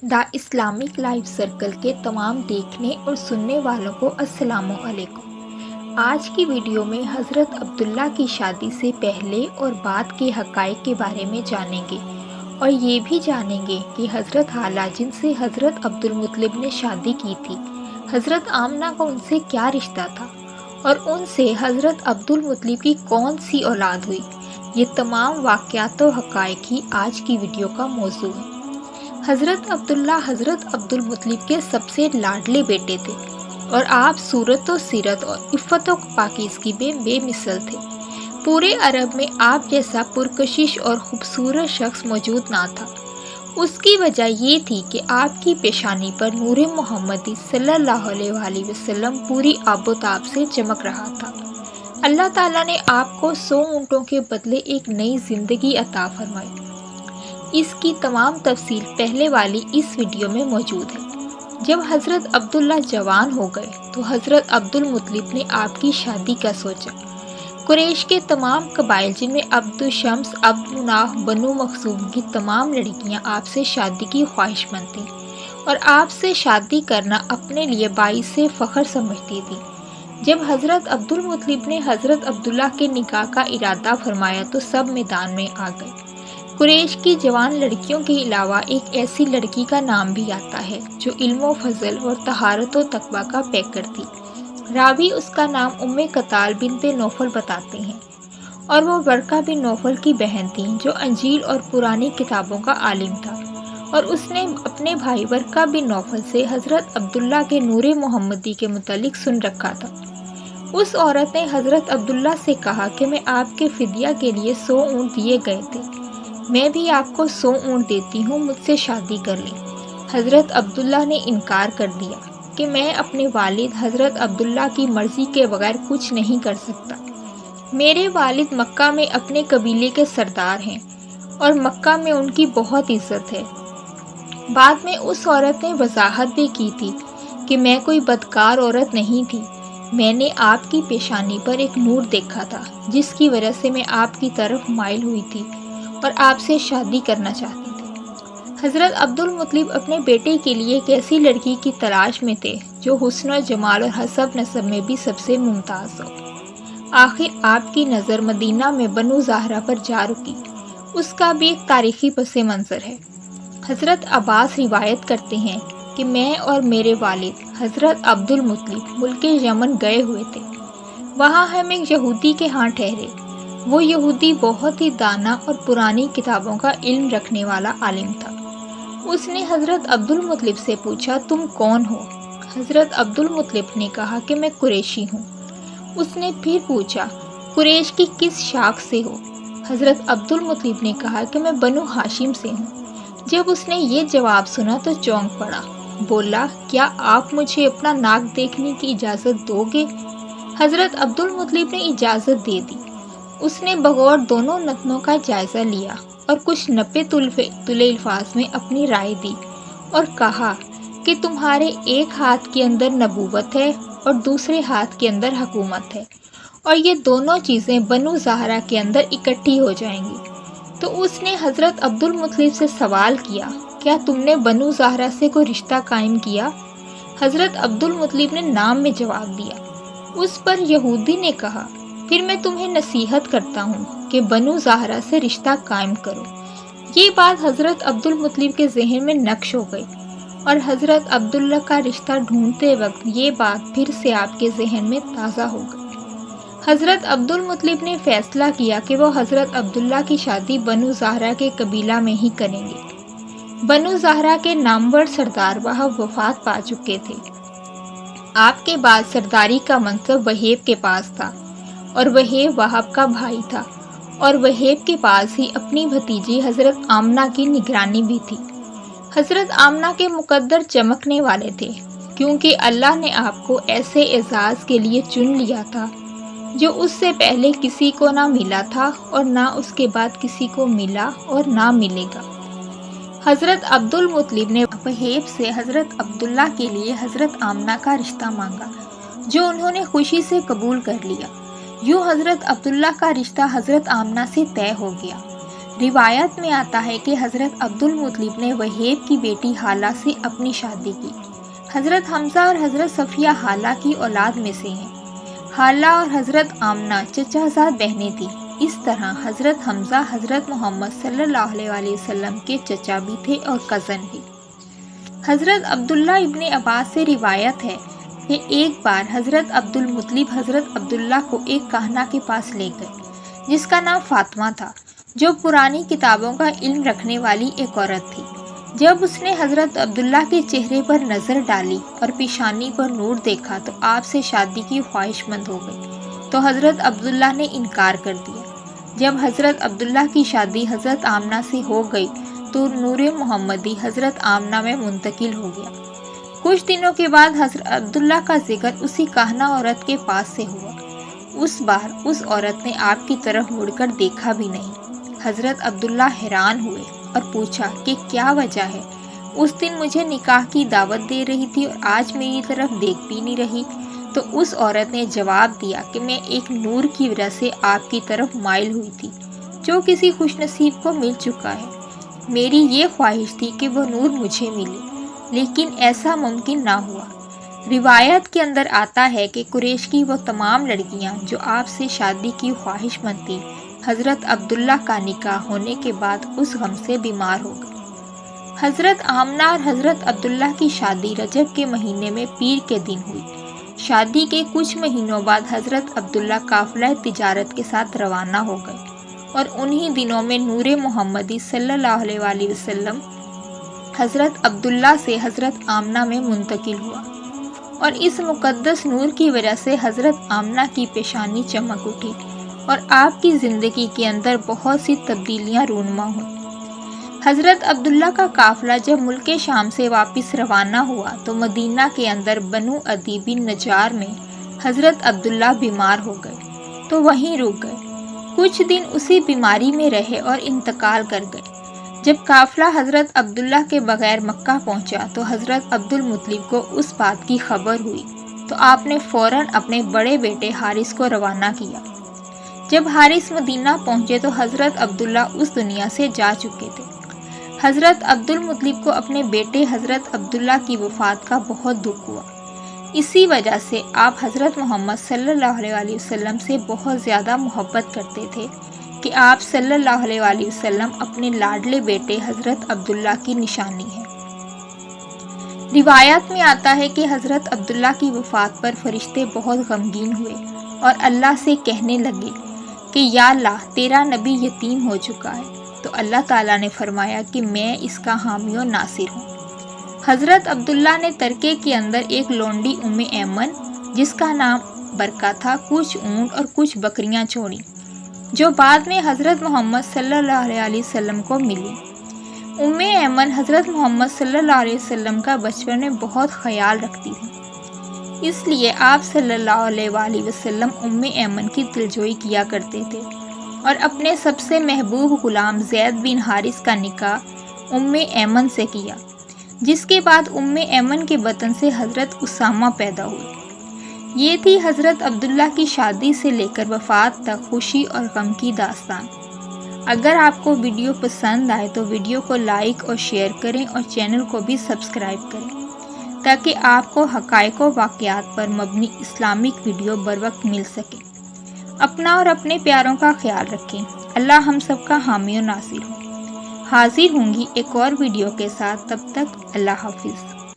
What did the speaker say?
The Islamic life circle کے تمام دیکھنے اور سننے والوں کو السلام علیکم۔ آج کی ویڈیو میں حضرت عبداللہ کی شادی سے پہلے اور بعد کے حقائق کے بارے میں جانیں گے اور یہ بھی جانیں گے کہ حضرت حالہ جن سے حضرت عبدالمطلب نے شادی کی تھی، حضرت آمنہ کا ان سے کیا رشتہ تھا اور ان سے حضرت عبدالمطلب کی کون سی اولاد ہوئی۔ یہ تمام واقعات و حقائق ہی آج کی ویڈیو کا موضوع ہے۔ حضرت عبداللہ حضرت عبدالمطلب کے سب سے لاڈلے بیٹے تھے اور آپ صورت و سیرت اور عفت و پاکیزگی میں بے مثل تھے۔ پورے عرب میں آپ جیسا پرکشش اور خوبصورت شخص موجود نہ تھا۔ اس کی وجہ یہ تھی کہ آپ کی پیشانی پر نور محمدی صلی اللہ علیہ وآلہ وسلم پوری آب و تاب سے چمک رہا تھا۔ اللہ تعالیٰ نے آپ کو 100 اونٹوں کے بدلے ایک نئی زندگی عطا فرمائی۔ اس کی تمام تفصیل پہلے والی اس ویڈیو میں موجود ہے۔ جب حضرت عبداللہ جوان ہو گئے تو حضرت عبدالمطلب نے آپ کی شادی کا سوچا۔ قریش کے تمام قبائل جن میں عبد شمس، عبد مناف، بنو مخزوم کی تمام لڑکیاں آپ سے شادی کی خواہش مند تھیں اور آپ سے شادی کرنا اپنے لیے باعث فخر سمجھتی تھی۔ جب حضرت عبدالمطلب نے حضرت عبداللہ کے نکاح کا ارادہ فرمایا تو سب میدان میں آ گئے۔ قریش کی جوان لڑکیوں کے علاوہ ایک ایسی لڑکی کا نام بھی آتا ہے جو علم و فضل اور طہارت و تقویٰ کا پیکر تھی۔ راوی اس کا نام ام قتال بنت نوفل بتاتے ہیں اور وہ ورقہ بن نوفل کی بہن تھی جو انجیل اور پرانی کتابوں کا عالم تھا، اور اس نے اپنے بھائی ورقہ بن نوفل سے حضرت عبداللہ کے نور محمدی کے متعلق سن رکھا تھا۔ اس عورت نے حضرت عبداللہ سے کہا کہ میں آپ کے فدیہ کے لیے 100 اونٹ دیے گئے تھے، میں بھی آپ کو 100 اونٹ دیتی ہوں، مجھ سے شادی کر لیں۔ حضرت عبداللہ نے انکار کر دیا کہ میں اپنے والد حضرت عبداللہ کی مرضی کے بغیر کچھ نہیں کر سکتا۔ میرے والد مکہ میں اپنے قبیلے کے سردار ہیں اور مکہ میں ان کی بہت عزت ہے۔ بعد میں اس عورت نے وضاحت بھی کی تھی کہ میں کوئی بدکار عورت نہیں تھی، میں نے آپ کی پیشانی پر ایک نور دیکھا تھا جس کی وجہ سے میں آپ کی طرف مائل ہوئی تھی اور آپ سے شادی کرنا چاہتی تھی۔ حضرت عبدالمطلب اپنے بیٹے کے لیے ایک ایسی لڑکی کی تلاش میں تھے جو حسن و جمال اور حسب نسب میں بھی سب سے ممتاز ہو۔ آخر آپ کی نظر مدینہ میں بنو زہرہ پر جا رکی۔ اس کا بھی ایک تاریخی پس منظر ہے۔ حضرت عباس روایت کرتے ہیں کہ میں اور میرے والد حضرت عبدالمطلب ملک یمن گئے ہوئے تھے۔ وہاں ہم ایک یہودی کے ہاں ٹھہرے۔ وہ یہودی بہت ہی دانا اور پرانی کتابوں کا علم رکھنے والا عالم تھا۔ اس نے حضرت عبدالمطلب سے پوچھا، تم کون ہو؟ حضرت عبدالمطلب نے کہا کہ میں قریشی ہوں۔ اس نے پھر پوچھا، قریش کی کس شاخ سے ہو؟ حضرت عبدالمطلب نے کہا کہ میں بنو ہاشم سے ہوں۔ جب اس نے یہ جواب سنا تو چونک پڑا، بولا، کیا آپ مجھے اپنا ناک دیکھنے کی اجازت دو گے؟ حضرت عبدالمطلب نے اجازت دے دی۔ اس نے بغور دونوں نتنوں کا جائزہ لیا اور کچھ نپے تلے الفاظ میں اپنی رائے دی اور کہا کہ تمہارے ایک ہاتھ کے اندر نبوت ہے اور دوسرے ہاتھ کے اندر حکومت ہے، اور یہ دونوں چیزیں بنو زہرہ کے اندر اکٹھی ہو جائیں گی۔ تو اس نے حضرت عبدالمطلب سے سوال کیا، کیا تم نے بنو زہرہ سے کوئی رشتہ قائم کیا؟ حضرت عبدالمطلب نے نام میں جواب دیا۔ اس پر یہودی نے کہا، پھر میں تمہیں نصیحت کرتا ہوں کہ بنو زہرہ سے رشتہ قائم کرو۔ یہ بات حضرت عبدالمطلب کے ذہن میں نقش ہو گئی اور حضرت عبداللہ کا رشتہ ڈھونڈتے وقت یہ بات پھر سے آپ کے ذہن میں تازہ ہو گئی۔ حضرت عبدالمطلب نے فیصلہ کیا کہ وہ حضرت عبداللہ کی شادی بنو زہرہ کے قبیلہ میں ہی کریں گے۔ بنو زہرہ کے نامور سردار وہب وفات پا چکے تھے۔ آپ کے بعد سرداری کا منصب وہیب کے پاس تھا اور وہیب وہب کا بھائی تھا، اور وہیب کے پاس ہی اپنی بھتیجی حضرت آمنہ کی نگرانی بھی تھی۔ حضرت آمنہ کے مقدر چمکنے والے تھے کیونکہ اللہ نے آپ کو ایسے اعزاز کے لیے چن لیا تھا جو اس سے پہلے کسی کو نہ ملا تھا اور نہ اس کے بعد کسی کو ملا اور نہ ملے گا۔ حضرت عبدالمطلب نے وہیب سے حضرت عبداللہ کے لیے حضرت آمنہ کا رشتہ مانگا جو انہوں نے خوشی سے قبول کر لیا۔ یوں حضرت عبداللہ کا رشتہ حضرت آمنہ سے طے ہو گیا۔ روایت میں آتا ہے کہ حضرت عبدالمطلب نے وہیب کی بیٹی حالہ سے اپنی شادی کی۔ حضرت حمزہ اور حضرت صفیہ حالہ کی اولاد میں سے ہیں۔ حالہ اور حضرت آمنہ چچا زاد بہنیں تھیں۔ اس طرح حضرت حمزہ حضرت محمد صلی اللہ علیہ وسلم کے چچا بھی تھے اور کزن بھی۔ حضرت عبداللہ ابن عباس سے روایت ہے کہ ایک بار حضرت عبدالمطلب حضرت عبداللہ کو ایک کاہنہ کے پاس لے گئے جس کا نام فاطمہ تھا، جو پرانی کتابوں کا علم رکھنے والی ایک عورت تھی۔ جب اس نے حضرت عبداللہ کے چہرے پر نظر ڈالی اور پیشانی پر نور دیکھا تو آپ سے شادی کی خواہش مند ہو گئی، تو حضرت عبداللہ نے انکار کر دیا۔ جب حضرت عبداللہ کی شادی حضرت آمنہ سے ہو گئی تو نور محمدی حضرت آمنہ میں منتقل ہو گیا۔ کچھ دنوں کے بعد حضرت عبداللہ کا ذکر اسی کاہنہ عورت کے پاس سے ہوا۔ اس بار اس عورت نے آپ کی طرف مڑ کر دیکھا بھی نہیں۔ حضرت عبداللہ حیران ہوئے اور پوچھا کہ کیا وجہ ہے؟ اس دن مجھے نکاح کی دعوت دے رہی تھی اور آج میری طرف دیکھ بھی نہیں رہی۔ تو اس عورت نے جواب دیا کہ میں ایک نور کی وجہ سے آپ کی طرف مائل ہوئی تھی جو کسی خوش نصیب کو مل چکا ہے۔ میری یہ خواہش تھی کہ وہ نور مجھے ملے، لیکن ایسا ممکن نہ ہوا۔ روایت کے اندر آتا ہے کہ قریش کی وہ تمام لڑکیاں جو آپ سے شادی کی خواہش مند تھیں، حضرت عبداللہ کا نکاح ہونے کے بعد اس غم سے بیمار ہو گئی۔ حضرت آمنہ اور حضرت عبداللہ کی شادی رجب کے مہینے میں پیر کے دن ہوئی۔ شادی کے کچھ مہینوں بعد حضرت عبداللہ قافلہ تجارت کے ساتھ روانہ ہو گئے اور انہی دنوں میں نور محمدی صلی اللہ علیہ وسلم حضرت عبداللہ سے حضرت آمنہ میں منتقل ہوا، اور اس مقدس نور کی وجہ سے حضرت آمنہ کی پیشانی چمک اٹھی اور آپ کی زندگی کے اندر بہت سی تبدیلیاں رونما ہوئیں۔ حضرت عبداللہ کا قافلہ جب ملک شام سے واپس روانہ ہوا تو مدینہ کے اندر بنو عدی بن نجار میں حضرت عبداللہ بیمار ہو گئے تو وہیں رک گئے۔ کچھ دن اسی بیماری میں رہے اور انتقال کر گئے۔ جب قافلہ حضرت عبداللہ کے بغیر مکہ پہنچا تو حضرت عبدالمطلب کو اس بات کی خبر ہوئی تو آپ نے فوراً اپنے بڑے بیٹے حارث کو روانہ کیا۔ جب حارث مدینہ پہنچے تو حضرت عبداللہ اس دنیا سے جا چکے تھے۔ حضرت عبدالمطلب کو اپنے بیٹے حضرت عبداللہ کی وفات کا بہت دکھ ہوا۔ اسی وجہ سے آپ حضرت محمد صلی اللہ علیہ وسلم سے بہت زیادہ محبت کرتے تھے کہ آپ صلی اللہ علیہ وسلم اپنے لاڈلے بیٹے حضرت عبداللہ کی نشانی ہے۔ روایت میں آتا ہے کہ حضرت عبداللہ کی وفات پر فرشتے بہت غمگین ہوئے اور اللہ سے کہنے لگے کہ یا اللہ، تیرا نبی یتیم ہو چکا ہے۔ تو اللہ تعالیٰ نے فرمایا کہ میں اس کا حامی و ناصر ہوں۔ حضرت عبداللہ نے ترکے کے اندر ایک لونڈی ایمن جس کا نام برکہ تھا کچھ اونٹ اور کچھ بکریاں چھوڑیں جو بعد میں حضرت محمد صلی اللہ علیہ وسلم کو ملی۔ ایمن حضرت محمد صلی اللہ علیہ وسلم کا بچپن میں بہت خیال رکھتی تھی، اس لیے آپ صلی اللہ علیہ وسلم ایمن کی دلجوئی کیا کرتے تھے اور اپنے سب سے محبوب غلام زید بن حارث کا نکاح ایمن سے کیا، جس کے بعد ایمن کے بطن سے حضرت اسامہ پیدا ہوئے۔ یہ تھی حضرت عبداللہ کی شادی سے لے کر وفات تک خوشی اور غم کی داستان۔ اگر آپ کو ویڈیو پسند آئے تو ویڈیو کو لائک اور شیئر کریں اور چینل کو بھی سبسکرائب کریں تاکہ آپ کو حقائق و واقعات پر مبنی اسلامک ویڈیو بروقت مل سکے۔ اپنا اور اپنے پیاروں کا خیال رکھیں۔ اللہ ہم سب کا حامی و ناصر ہو۔ حاضر ہوں گی ایک اور ویڈیو کے ساتھ، تب تک اللہ حافظ۔